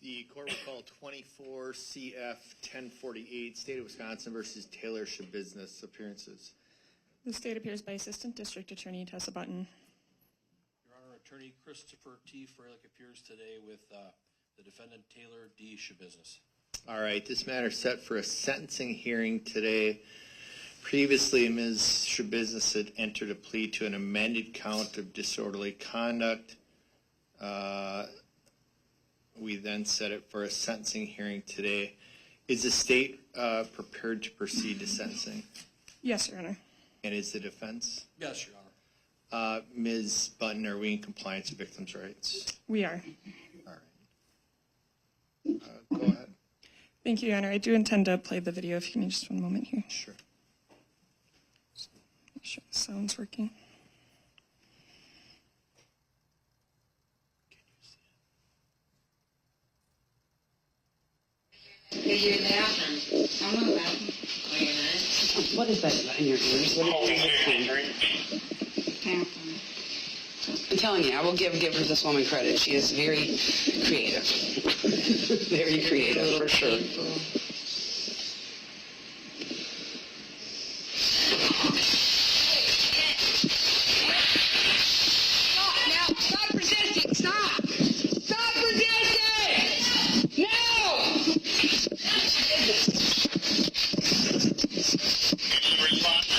The court will call 24 CF 1048, State of Wisconsin versus Taylor Shabusiness appearances. The state appears by Assistant District Attorney Tessa Button. Your Honor, Attorney Christopher T. Freilich appears today with the defendant Taylor D. Shabusiness. All right, this matter is set for a sentencing hearing today. Previously, Ms. Shabusiness had entered a plea to an amended count of disorderly conduct. We then set it for a sentencing hearing today. Is the state prepared to proceed to sentencing? Yes, Your Honor. And is the defense? Yes, Your Honor. Ms. Button, are we in compliance with victims' rights? We are. All right. Go ahead. Thank you, Your Honor. I do intend to play the video if you need just one moment here. Sure. Make sure the sound's working. You're in the bathroom. I'm in the bathroom. Oh, you're not? What is that in your ears? What is Tampon. I'm telling you, I will give this woman credit. She is very creative. Very creative, for sure. Stop resisting! Stop! Stop resisting! No!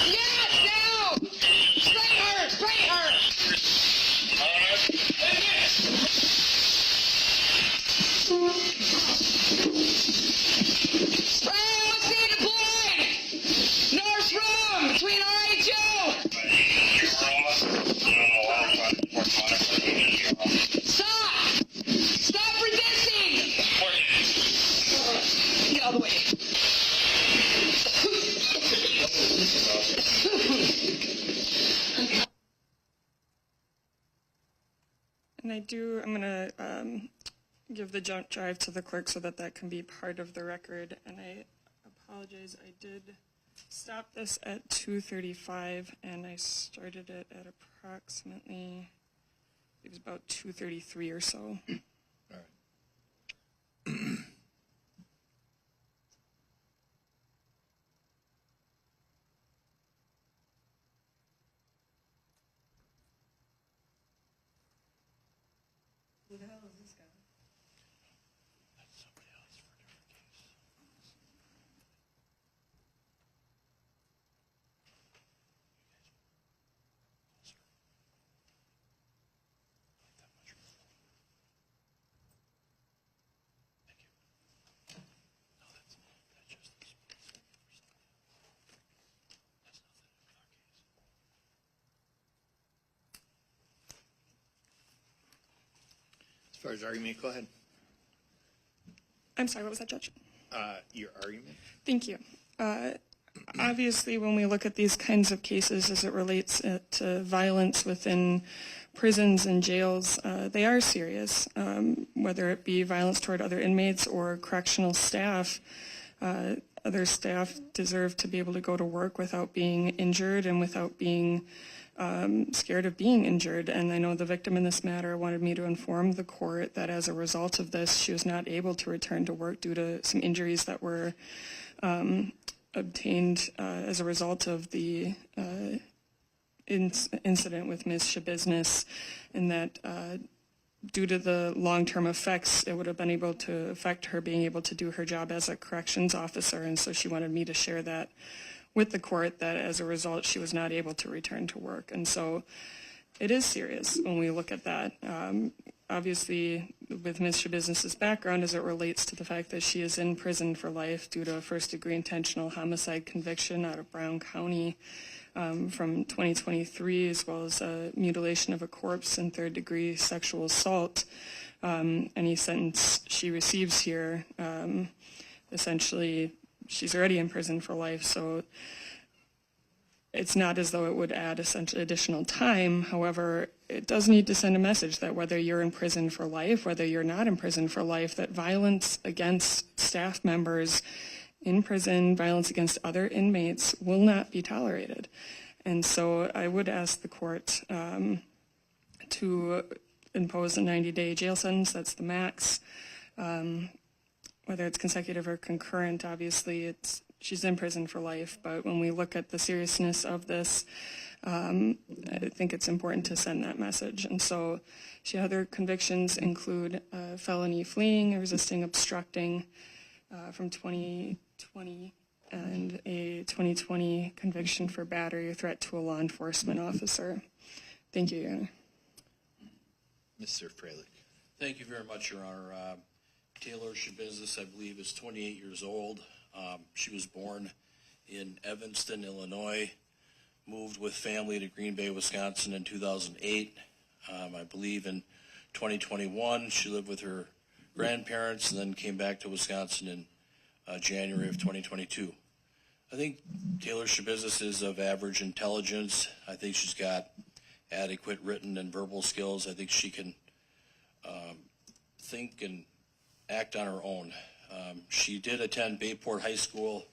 Yes, no! Straight her! Straight her! Let's see deployed! North room between RH2! Stop! Stop resisting! Get out of the way. And I'm going to give the jump drive to the clerk so that can be part of the record. And I apologize, I did stop this at 2:35 and I started it at approximately, it was about 2:33 or so. All right. Who the hell is this guy? That's somebody else for a different case. Thank you. No, that's just this. That's nothing in our case. As far as argument, go ahead. I'm sorry, what was that, Judge? Your argument? Thank you. Obviously, when we look at these kinds of cases as it relates to violence within prisons and jails, they are serious, whether it be violence toward other inmates or correctional staff. Other staff deserve to be able to go to work without being injured and without being scared of being injured. And I know the victim in this matter wanted me to inform the court that as a result of this, she was not able to return to work due to some injuries that were obtained as a result of the incident with Ms. Shabusiness, and that due to the long-term effects, it would have been able to affect her being able to do her job as a corrections officer. And so she wanted me to share that with the court, that as a result, she was not able to return to work. And so it is serious when we look at that. Obviously, with Ms. Shabusiness's background as it relates to the fact that she is in prison for life due to a first-degree intentional homicide conviction out of Brown County from 2023, as well as mutilation of a corpse and third-degree sexual assault. Any sentence she receives here, essentially, she's already in prison for life, so it's not as though it would add essentially additional time. However, it does need to send a message that whether you're in prison for life, whether you're not in prison for life, that violence against staff members in prison, violence against other inmates will not be tolerated. And so I would ask the court to impose a 90-day jail sentence. That's the max. whether it's consecutive or concurrent, obviously she's in prison for life. But when we look at the seriousness of this, I think it's important to send that message. And so other convictions include felony fleeing, resisting, obstructing from 2020, and a 2020 conviction for battery or threat to a law enforcement officer. Thank you, Your Honor. Mr. Freilich. Thank you very much, Your Honor. Taylor Shabusiness, I believe, is 28 years old. She was born in Evanston, Illinois, moved with family to Green Bay, Wisconsin in 2008. I believe in 2021 she lived with her grandparents and then came back to Wisconsin in January of 2022. I think Taylor Shabusiness is of average intelligence. I think she's got adequate written and verbal skills. I think she can think and act on her own. She did attend Bayport High School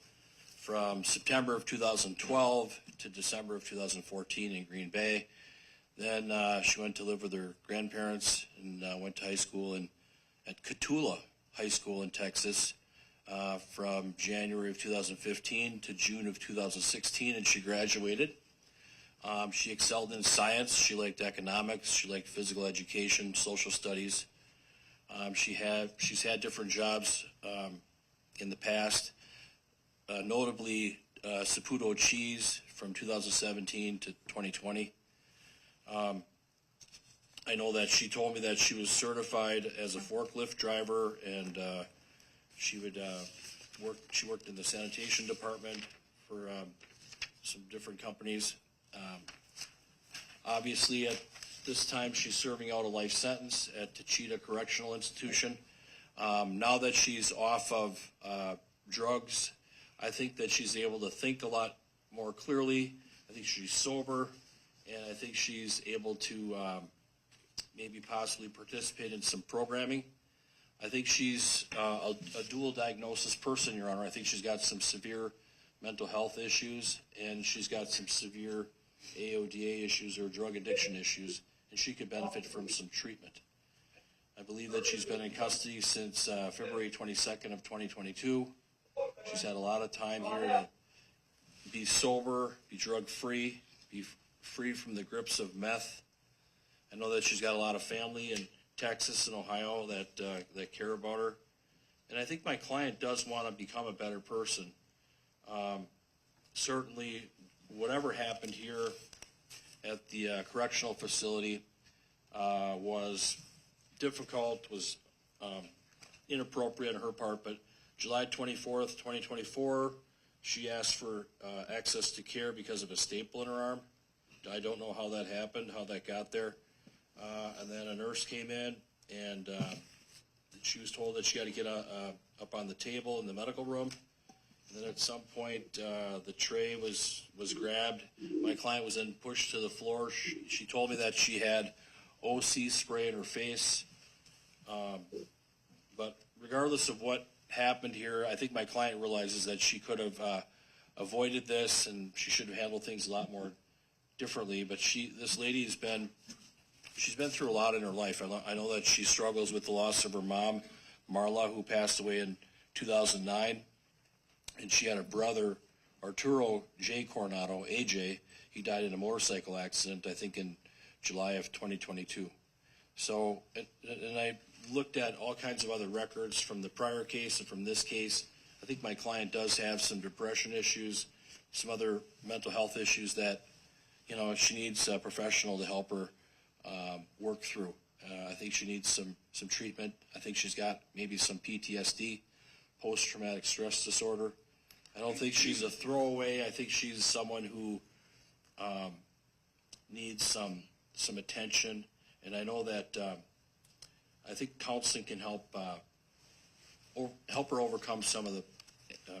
from September of 2012 to December of 2014 in Green Bay. Then she went to live with her grandparents and went to high school at Cotulla High School in Texas from January of 2015 to June of 2016, and she graduated. She excelled in science. She liked economics. She liked physical education, social studies. She's had different jobs in the past, notably Saputo Cheese from 2017 to 2020. I know that she told me that she was certified as a forklift driver, and she worked in the sanitation department for some different companies. Obviously, at this time, she's serving out a life sentence at Tachita Correctional Institution. Now that she's off of drugs, I think that she's able to think a lot more clearly. I think she's sober, and I think she's able to maybe possibly participate in some programming. I think she's a dual diagnosis person, Your Honor. I think she's got some severe mental health issues, and she's got some severe AODA issues or drug addiction issues, and she could benefit from some treatment. I believe that she's been in custody since February 22nd of 2022. She's had a lot of time here to be sober, be drug-free, be free from the grips of meth. I know that she's got a lot of family in Texas and Ohio that care about her. And I think my client does want to become a better person. Certainly, whatever happened here at the correctional facility was difficult, was inappropriate on her part, but July 24th, 2024, she asked for access to care because of a staple in her arm. I don't know how that happened, how that got there. And then a nurse came in, and she was told that she had to get up on the table in the medical room. And then at some point, the tray was grabbed. My client was then pushed to the floor. She told me that she had OC spray in her face. But regardless of what happened here, I think my client realizes that she could have avoided this, and she should have handled things a lot more differently. But this lady she's been through a lot in her life. I know that she struggles with the loss of her mom, Marla, who passed away in 2009. And she had a brother, Arturo J. Coronado, AJ. He died in a motorcycle accident, I think, in July of 2022. So, and I looked at all kinds of other records from the prior case and from this case. I think my client does have some depression issues, some other mental health issues that, she needs a professional to help her work through. I think she needs some treatment. I think she's got maybe some PTSD, post-traumatic stress disorder. I don't think she's a throwaway. I think she's someone who needs some attention. And I know that I think counseling can help her overcome some of the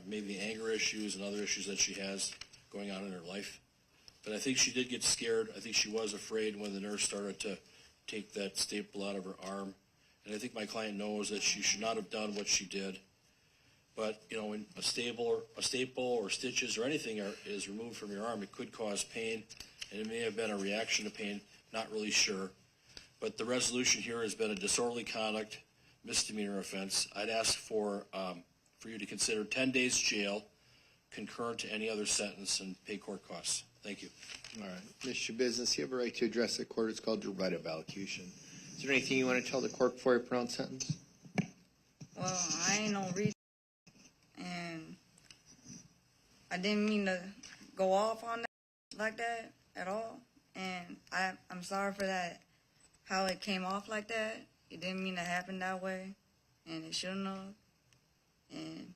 maybe anger issues and other issues that she has going on in her life. But I think she did get scared. I think she was afraid when the nurse started to take that staple out of her arm. And I think my client knows that she should not have done what she did. But, when a staple or stitches or anything is removed from your arm, it could cause pain, and it may have been a reaction to pain, not really sure. But the resolution here has been a disorderly conduct misdemeanor offense, I'd ask for you to consider 10 days jail concurrent to any other sentence and pay court costs. Thank you. All right. Mr. Business, you have a right to address the court. It's called your right of allocution. Is there anything you want to tell the court before you pronounce sentence? Well, I ain't no reason, and I didn't mean to go off on that like that at all, and I'm sorry for that, how it came off like that. It didn't mean to happen that way, and it shouldn't have, and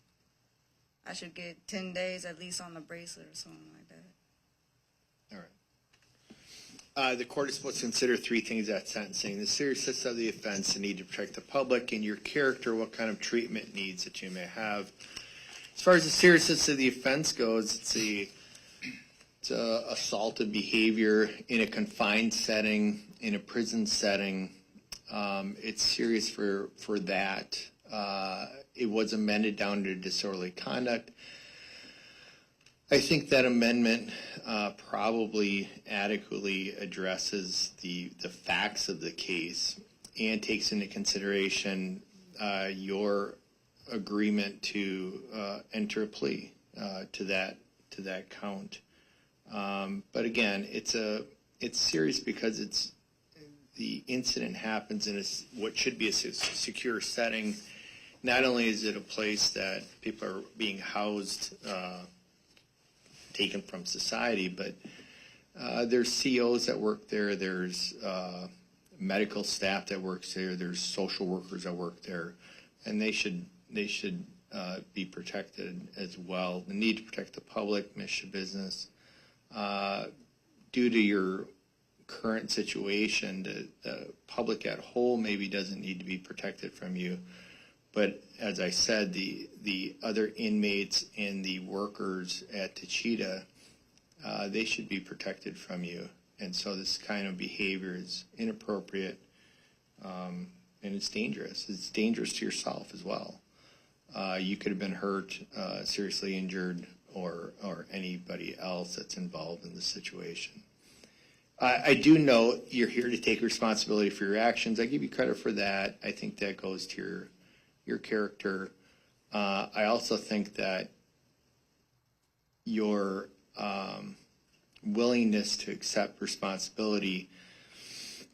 I should get 10 days at least on the bracelet or something like that. All right. The court is supposed to consider three things at sentencing: the seriousness of the offense, the need to protect the public, and your character, what kind of treatment needs that you may have. As far as the seriousness of the offense goes, it's assaultive behavior in a confined setting, in a prison setting. It's serious for that. It was amended down to disorderly conduct. I think that amendment probably adequately addresses the facts of the case and takes into consideration your agreement to enter a plea to that count. But again, it's serious because the incident happens in what should be a secure setting. Not only is it a place that people are being housed, taken from society, but there's COs that work there, there's medical staff that works there, there's social workers that work there, and they should be protected as well. The need to protect the public, Mr. Business, due to your current situation, the public at whole maybe doesn't need to be protected from you. But as I said, the other inmates and the workers at Techeetah, they should be protected from you. And so this kind of behavior is inappropriate, and it's dangerous. It's dangerous to yourself as well. You could have been hurt, seriously injured, or anybody else that's involved in the situation. I do know you're here to take responsibility for your actions. I give you credit for that. I think that goes to your character. I also think that your willingness to accept responsibility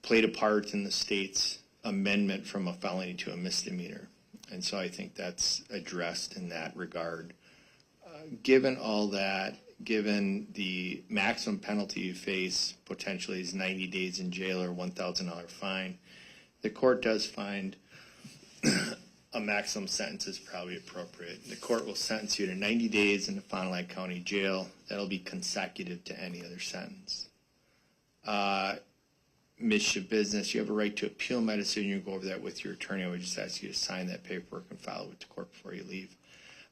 played a part in the state's amendment from a felony to a misdemeanor. And so I think that's addressed in that regard. Given all that, given the maximum penalty you face potentially is 90 days in jail or $1,000 fine, the court does find a maximum sentence is probably appropriate. The court will sentence you to 90 days in the Fond du Lac County Jail. That'll be consecutive to any other sentence. Ms. Business, you have a right to appeal my decision. You go over that with your attorney. I would just ask you to sign that paperwork and file it with the court before you leave.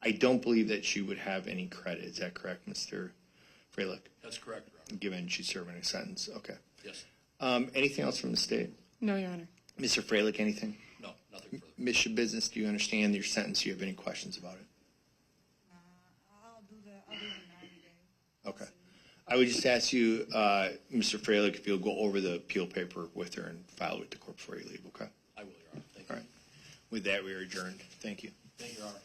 I don't believe that she would have any credit. Is that correct, Mr. Freilich? That's correct, Your Honor. Given she's serving a sentence. Okay. Yes. Anything else from the state? No, Your Honor. Mr. Freilich, anything? No, nothing further. Ms. Business, do you understand your sentence? Do you have any questions about it? I'll do the 90 days. Okay. I would just ask you, Mr. Freilich, if you'll go over the appeal paper with her and file it with the court before you leave, okay? I will, Your Honor. Thank you. All right. With that, we are adjourned. Thank you. Thank you, Your Honor.